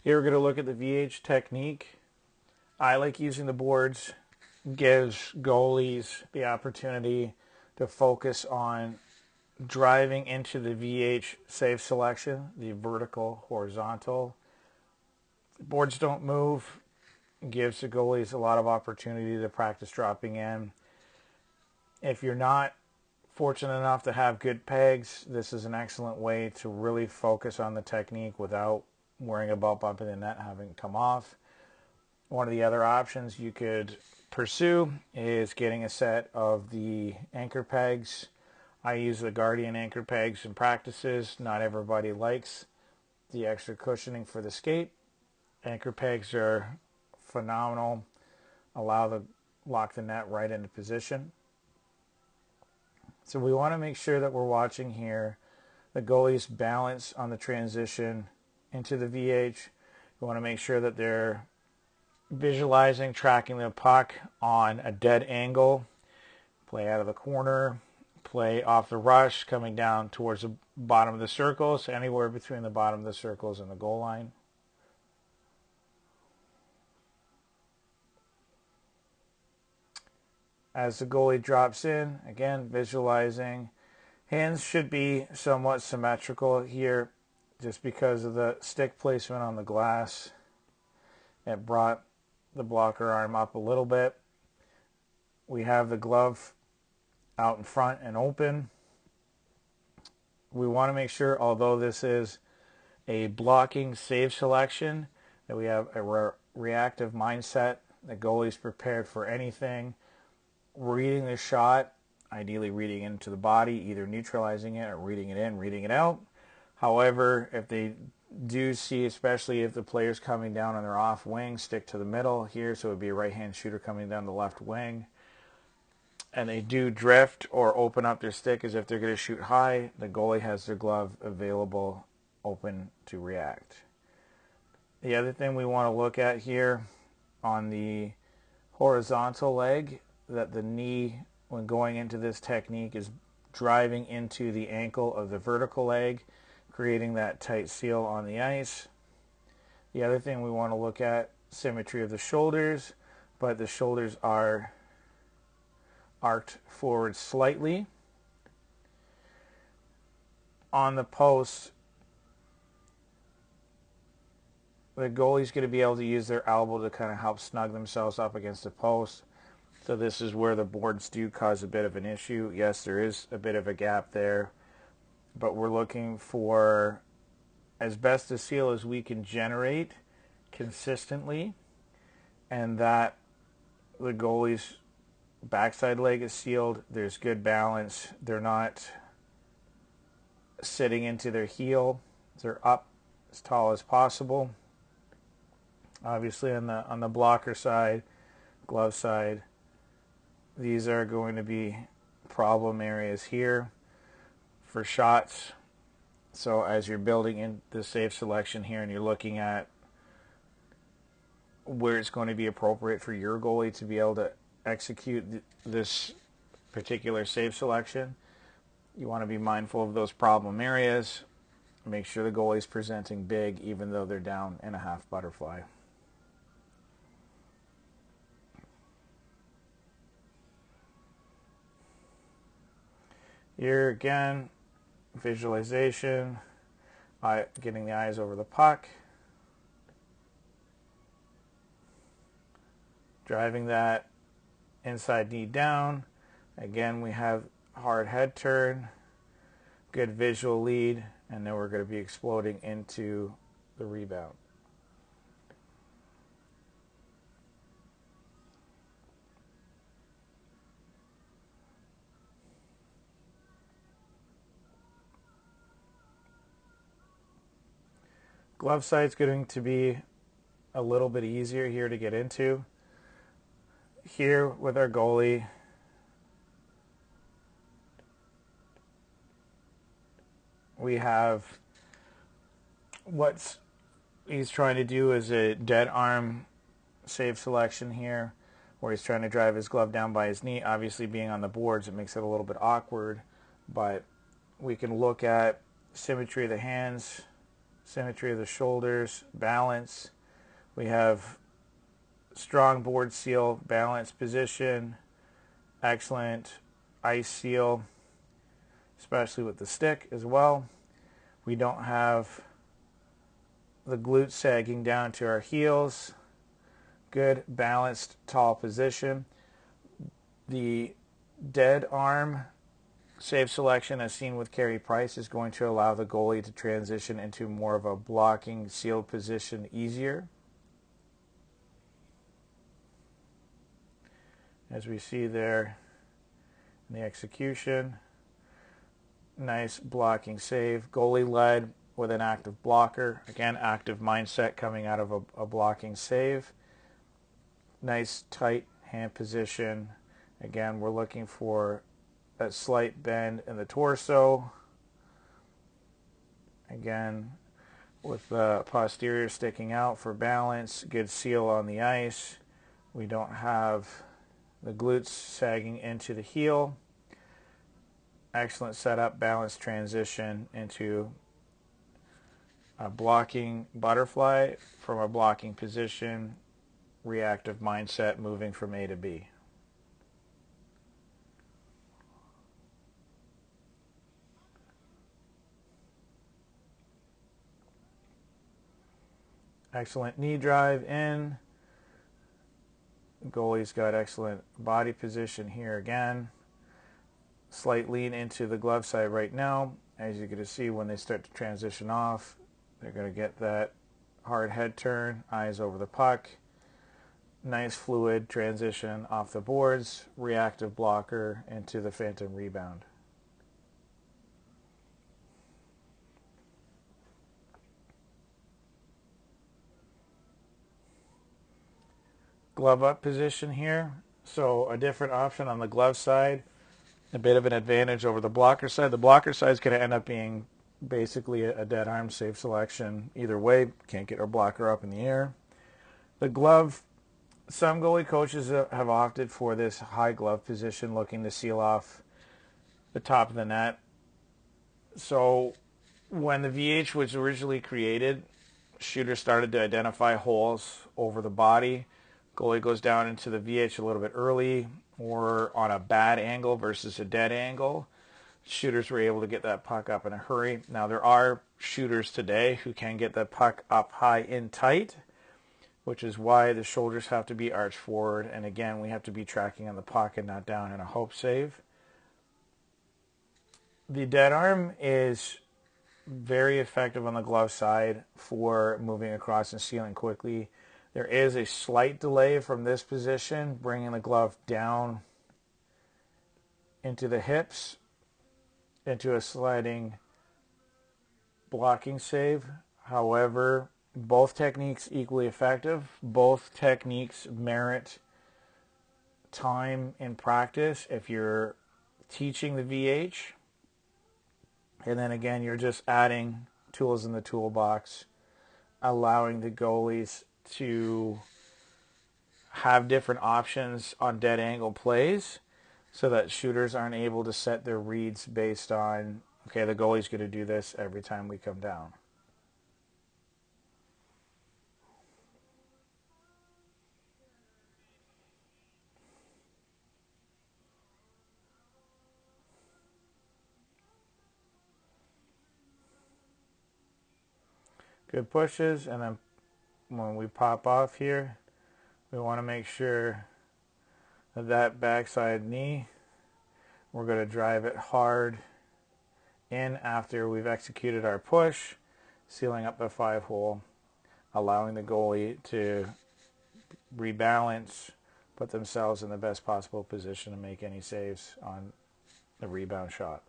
Here we're going to look at the VH technique. I like using the boards. Gives goalies the opportunity to focus on driving into the VH save selection, the vertical, horizontal. The boards don't move. Gives the goalies a lot of opportunity to practice dropping in. If you're not fortunate enough to have good pegs, this is an excellent way to really focus on the technique without worrying about bumping the net having come off. One of the other options you could pursue is getting a set of the anchor pegs. I use the Guardian anchor pegs in practices. Not everybody likes the extra cushioning for the skate. Anchor pegs are phenomenal. Allow the lock the net right into position. So we want to make sure that we're watching here the goalie's balance on the transition into the VH. We want to make sure that they're visualizing, tracking the puck on a dead angle, play out of the corner, play off the rush, coming down towards the bottom of the circles, anywhere between the bottom of the circles and the goal line. As the goalie drops in, again, visualizing. Hands should be somewhat symmetrical here just because of the stick placement on the glass. It brought the blocker arm up a little bit. We have the glove out in front and open. We want to make sure, although this is a blocking save selection, that we have a reactive mindset. The goalie's prepared for anything. Reading the shot, ideally reading into the body, either neutralizing it or reading it in, reading it out. However, if they do see, especially if the player's coming down on their off wing, stick to the middle here, so it would be a right-hand shooter coming down the left wing, and they do drift or open up their stick as if they're going to shoot high, the goalie has their glove available, open to react. The other thing we want to look at here on the horizontal leg, that the knee, when going into this technique, is driving into the ankle of the vertical leg, creating that tight seal on the ice. The other thing we want to look at, symmetry of the shoulders, but the shoulders are arced forward slightly. On the post, the goalie's going to be able to use their elbow to kind of help snug themselves up against the post. So this is where the boards do cause a bit of an issue. Yes, there is a bit of a gap there, but we're looking for as best a seal as we can generate consistently, and that the goalie's backside leg is sealed. There's good balance. They're not sitting into their heel. They're up as tall as possible. Obviously on the blocker side, glove side, these are going to be problem areas here for shots. So as you're building in the save selection here and you're looking at where it's going to be appropriate for your goalie to be able to execute this particular save selection, you want to be mindful of those problem areas. Make sure the goalie's presenting big even though they're down in a half butterfly. Here again, visualization, getting the eyes over the puck, driving that inside knee down. Again, we have hard head turn, good visual lead, and then we're going to be exploding into the rebound. Glove side's going to be a little bit easier here to get into. Here with our goalie, we have what he's trying to do is a dead arm save selection here, where he's trying to drive his glove down by his knee. Obviously being on the boards, it makes it a little bit awkward, but we can look at symmetry of the hands, symmetry of the shoulders, balance. We have strong board seal, balanced position, excellent ice seal, especially with the stick as well. We don't have the glutes sagging down to our heels. Good, balanced, tall position. The dead arm save selection, as seen with Carey Price, is going to allow the goalie to transition into more of a blocking, sealed position easier. As we see there in the execution, nice blocking save. Goalie led with an active blocker. Again, active mindset coming out of a blocking save. Nice tight hand position. Again, we're looking for a slight bend in the torso. Again, with the posterior sticking out for balance. Good seal on the ice. We don't have the glutes sagging into the heel. Excellent setup, balanced transition into a blocking butterfly from a blocking position. Reactive mindset moving from A to B. Excellent knee drive in. Goalie's got excellent body position here again. Slight lean into the glove side right now. As you're going to see, when they start to transition off, they're going to get that hard head turn, eyes over the puck. Nice fluid transition off the boards, reactive blocker into the phantom rebound. Glove up position here. So a different option on the glove side. A bit of an advantage over the blocker side. The blocker side is going to end up being basically a dead arm safe selection. Either way, can't get our blocker up in the air. The glove, some goalie coaches have opted for this high glove position, looking to seal off the top of the net. So when the VH was originally created, shooters started to identify holes over the body. Goalie goes down into the VH a little bit early or on a bad angle versus a dead angle. Shooters were able to get that puck up in a hurry. Now there are shooters today who can get that puck up high in tight, which is why the shoulders have to be arched forward. And again, we have to be tracking on the puck and not down in a hope save. The dead arm is very effective on the glove side for moving across and sealing quickly. There is a slight delay from this position, bringing the glove down into the hips, into a sliding blocking save. However, both techniques equally effective. Both techniques merit time in practice if you're teaching the VH. And then again, you're just adding tools in the toolbox, allowing the goalies to have different options on dead angle plays so that shooters aren't able to set their reads based on, okay, the goalie's going to do this every time we come down. Good pushes, and then when we pop off here, we want to make sure that backside knee, we're going to drive it hard in after we've executed our push, sealing up the 5-hole, allowing the goalie to rebalance, put themselves in the best possible position to make any saves on the rebound shot.